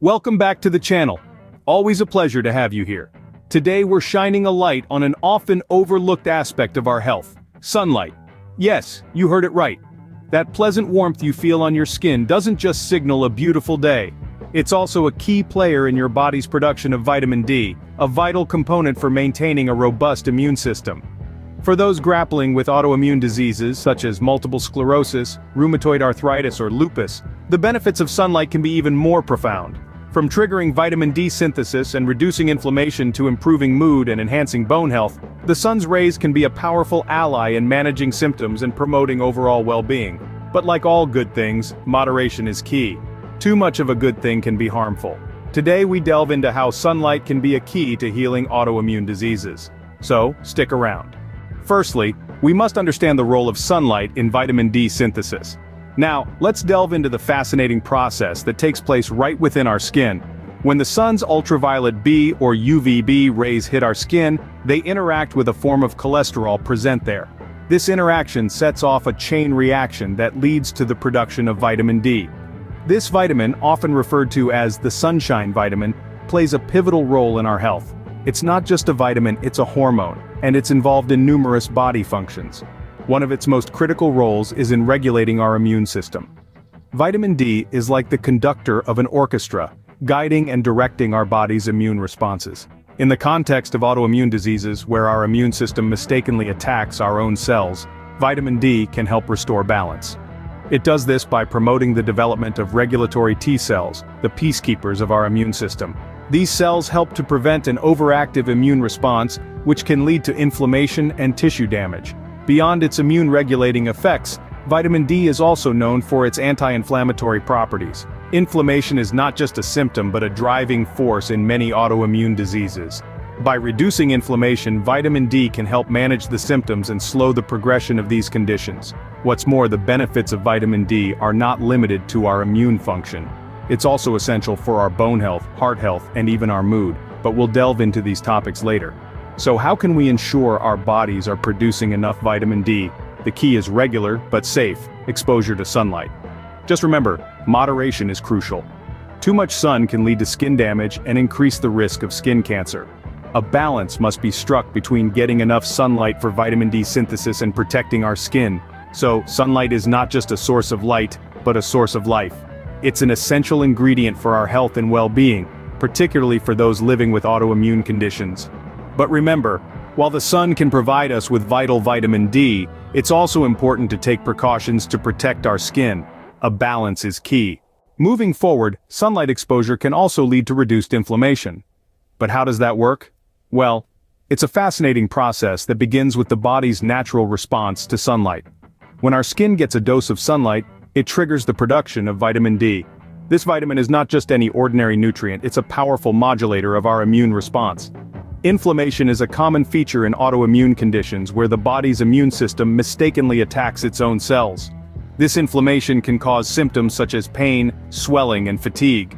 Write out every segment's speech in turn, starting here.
Welcome back to the channel. Always a pleasure to have you here. Today we're shining a light on an often overlooked aspect of our health: sunlight. Yes, you heard it right. That pleasant warmth you feel on your skin doesn't just signal a beautiful day. It's also a key player in your body's production of vitamin D, a vital component for maintaining a robust immune system. For those grappling with autoimmune diseases such as multiple sclerosis, rheumatoid arthritis, or lupus, the benefits of sunlight can be even more profound. From triggering vitamin D synthesis and reducing inflammation to improving mood and enhancing bone health, the sun's rays can be a powerful ally in managing symptoms and promoting overall well-being. But like all good things, moderation is key. Too much of a good thing can be harmful. Today we delve into how sunlight can be a key to healing autoimmune diseases. So, stick around. Firstly, we must understand the role of sunlight in vitamin D synthesis. Now, let's delve into the fascinating process that takes place right within our skin. When the sun's ultraviolet B or UVB rays hit our skin, they interact with a form of cholesterol present there. This interaction sets off a chain reaction that leads to the production of vitamin D. This vitamin, often referred to as the sunshine vitamin, plays a pivotal role in our health. It's not just a vitamin, it's a hormone, and it's involved in numerous body functions. One of its most critical roles is in regulating our immune system. Vitamin D is like the conductor of an orchestra, guiding and directing our body's immune responses. In the context of autoimmune diseases where our immune system mistakenly attacks our own cells, vitamin D can help restore balance. It does this by promoting the development of regulatory T cells, the peacekeepers of our immune system. These cells help to prevent an overactive immune response, which can lead to inflammation and tissue damage. Beyond its immune-regulating effects, vitamin D is also known for its anti-inflammatory properties. Inflammation is not just a symptom but a driving force in many autoimmune diseases. By reducing inflammation, vitamin D can help manage the symptoms and slow the progression of these conditions. What's more, the benefits of vitamin D are not limited to our immune function. It's also essential for our bone health, heart health, and even our mood, but we'll delve into these topics later. So how can we ensure our bodies are producing enough vitamin D? The key is regular, but safe, exposure to sunlight. Just remember, moderation is crucial. Too much sun can lead to skin damage and increase the risk of skin cancer. A balance must be struck between getting enough sunlight for vitamin D synthesis and protecting our skin. So, sunlight is not just a source of light, but a source of life. It's an essential ingredient for our health and well-being, particularly for those living with autoimmune conditions. But remember, while the sun can provide us with vital vitamin D, it's also important to take precautions to protect our skin. A balance is key. Moving forward, sunlight exposure can also lead to reduced inflammation. But how does that work? Well, it's a fascinating process that begins with the body's natural response to sunlight. When our skin gets a dose of sunlight, it triggers the production of vitamin D. This vitamin is not just any ordinary nutrient, it's a powerful modulator of our immune response. Inflammation is a common feature in autoimmune conditions where the body's immune system mistakenly attacks its own cells. This inflammation can cause symptoms such as pain, swelling, and fatigue.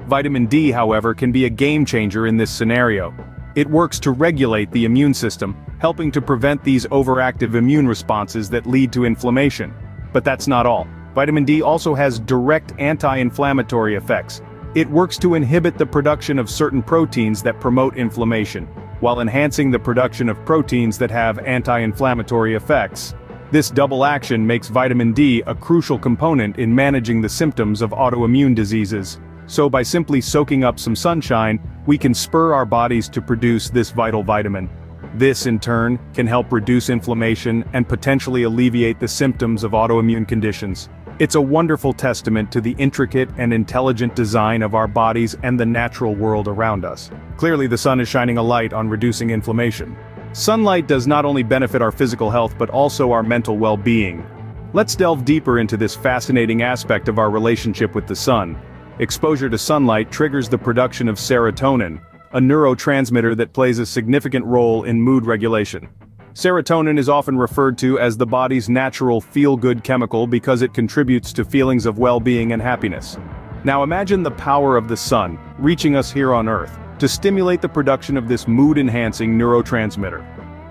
Vitamin D, however, can be a game changer in this scenario. It works to regulate the immune system, helping to prevent these overactive immune responses that lead to inflammation. But that's not all. Vitamin D also has direct anti-inflammatory effects. It works to inhibit the production of certain proteins that promote inflammation, while enhancing the production of proteins that have anti-inflammatory effects. This double action makes vitamin D a crucial component in managing the symptoms of autoimmune diseases. So by simply soaking up some sunshine, we can spur our bodies to produce this vital vitamin. This, in turn, can help reduce inflammation and potentially alleviate the symptoms of autoimmune conditions. It's a wonderful testament to the intricate and intelligent design of our bodies and the natural world around us. Clearly, the sun is shining a light on reducing inflammation. Sunlight does not only benefit our physical health but also our mental well-being. Let's delve deeper into this fascinating aspect of our relationship with the sun. Exposure to sunlight triggers the production of serotonin, a neurotransmitter that plays a significant role in mood regulation. Serotonin is often referred to as the body's natural feel-good chemical because it contributes to feelings of well-being and happiness. Now imagine the power of the sun, reaching us here on Earth, to stimulate the production of this mood-enhancing neurotransmitter.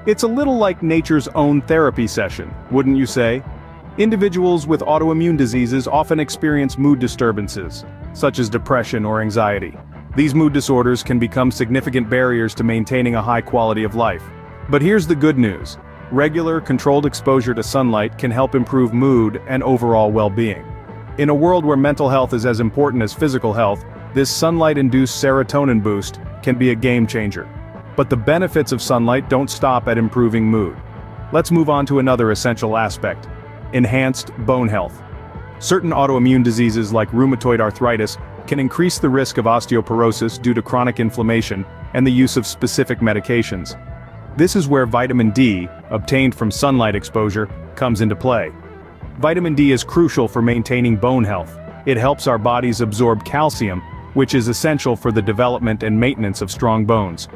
It's a little like nature's own therapy session, wouldn't you say? Individuals with autoimmune diseases often experience mood disturbances, such as depression or anxiety. These mood disorders can become significant barriers to maintaining a high quality of life. But here's the good news. Regular, controlled exposure to sunlight can help improve mood and overall well-being. In a world where mental health is as important as physical health, this sunlight-induced serotonin boost can be a game-changer. But the benefits of sunlight don't stop at improving mood. Let's move on to another essential aspect: enhanced bone health. Certain autoimmune diseases like rheumatoid arthritis can increase the risk of osteoporosis due to chronic inflammation and the use of specific medications. This is where vitamin D, obtained from sunlight exposure, comes into play. Vitamin D is crucial for maintaining bone health. It helps our bodies absorb calcium, which is essential for the development and maintenance of strong bones.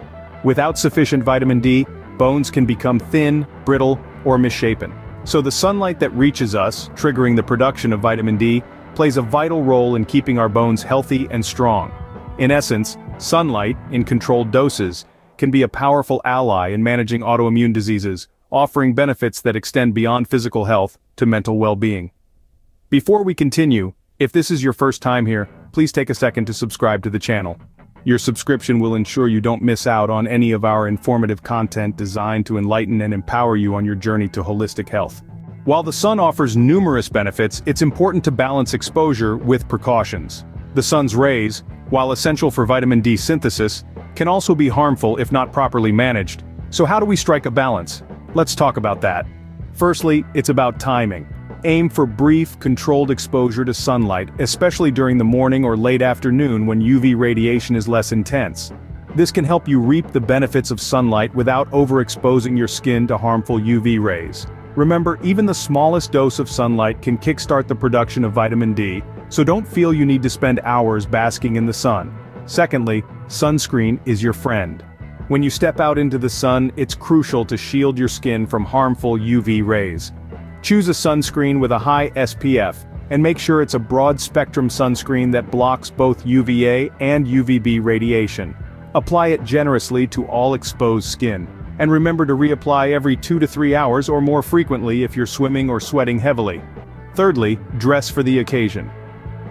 Without sufficient vitamin D, bones can become thin, brittle, or misshapen. So the sunlight that reaches us, triggering the production of vitamin D, plays a vital role in keeping our bones healthy and strong. In essence, sunlight, in controlled doses, can be a powerful ally in managing autoimmune diseases, offering benefits that extend beyond physical health to mental well-being. Before we continue, if this is your first time here, please take a second to subscribe to the channel. Your subscription will ensure you don't miss out on any of our informative content designed to enlighten and empower you on your journey to holistic health. While the sun offers numerous benefits, it's important to balance exposure with precautions. The sun's rays, while essential for vitamin D synthesis, can also be harmful if not properly managed. So how do we strike a balance? Let's talk about that. Firstly, it's about timing. Aim for brief, controlled exposure to sunlight, especially during the morning or late afternoon when UV radiation is less intense. This can help you reap the benefits of sunlight without overexposing your skin to harmful UV rays. Remember, even the smallest dose of sunlight can kickstart the production of vitamin D, so don't feel you need to spend hours basking in the sun. Secondly, sunscreen is your friend. When you step out into the sun, it's crucial to shield your skin from harmful UV rays. Choose a sunscreen with a high SPF, and make sure it's a broad-spectrum sunscreen that blocks both UVA and UVB radiation. Apply it generously to all exposed skin, and remember to reapply every 2 to 3 hours or more frequently if you're swimming or sweating heavily. Thirdly, dress for the occasion.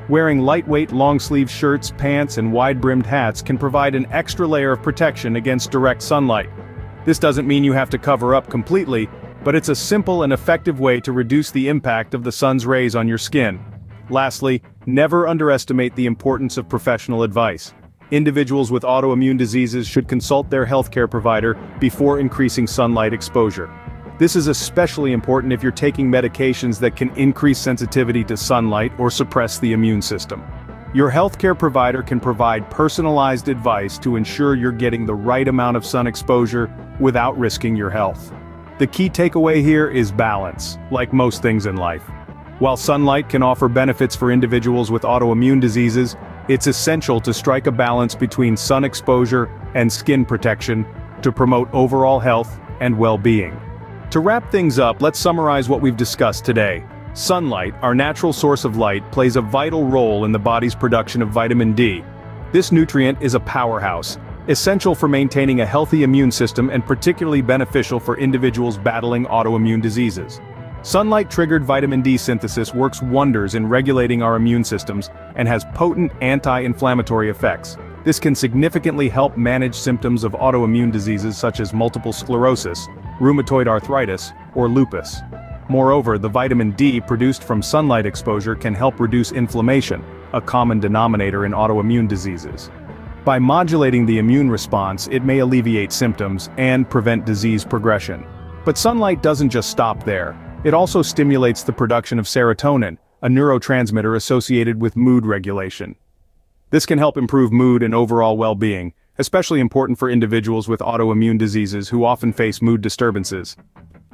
Wearing lightweight long-sleeve shirts, pants, and wide-brimmed hats can provide an extra layer of protection against direct sunlight. This doesn't mean you have to cover up completely, but it's a simple and effective way to reduce the impact of the sun's rays on your skin. Lastly, never underestimate the importance of professional advice. Individuals with autoimmune diseases should consult their healthcare provider before increasing sunlight exposure. This is especially important if you're taking medications that can increase sensitivity to sunlight or suppress the immune system. Your healthcare provider can provide personalized advice to ensure you're getting the right amount of sun exposure without risking your health. The key takeaway here is balance, like most things in life. While sunlight can offer benefits for individuals with autoimmune diseases, it's essential to strike a balance between sun exposure and skin protection to promote overall health and well-being. To wrap things up, let's summarize what we've discussed today. Sunlight, our natural source of light, plays a vital role in the body's production of vitamin D. This nutrient is a powerhouse, essential for maintaining a healthy immune system and particularly beneficial for individuals battling autoimmune diseases. Sunlight-triggered vitamin D synthesis works wonders in regulating our immune systems and has potent anti-inflammatory effects. This can significantly help manage symptoms of autoimmune diseases such as multiple sclerosis, rheumatoid arthritis, or lupus. Moreover, the vitamin D produced from sunlight exposure can help reduce inflammation, a common denominator in autoimmune diseases. By modulating the immune response, it may alleviate symptoms and prevent disease progression. But sunlight doesn't just stop there. It also stimulates the production of serotonin, a neurotransmitter associated with mood regulation. This can help improve mood and overall well-being, especially important for individuals with autoimmune diseases who often face mood disturbances.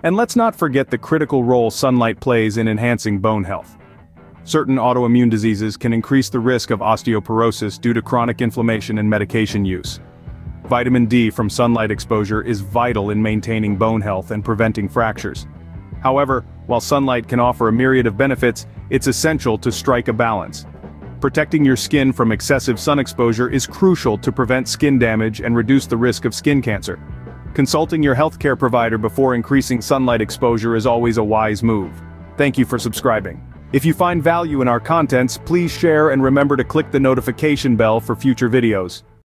And let's not forget the critical role sunlight plays in enhancing bone health. Certain autoimmune diseases can increase the risk of osteoporosis due to chronic inflammation and medication use. Vitamin D from sunlight exposure is vital in maintaining bone health and preventing fractures. However, while sunlight can offer a myriad of benefits, it's essential to strike a balance. Protecting your skin from excessive sun exposure is crucial to prevent skin damage and reduce the risk of skin cancer. Consulting your healthcare provider before increasing sunlight exposure is always a wise move. Thank you for subscribing. If you find value in our contents, please share and remember to click the notification bell for future videos.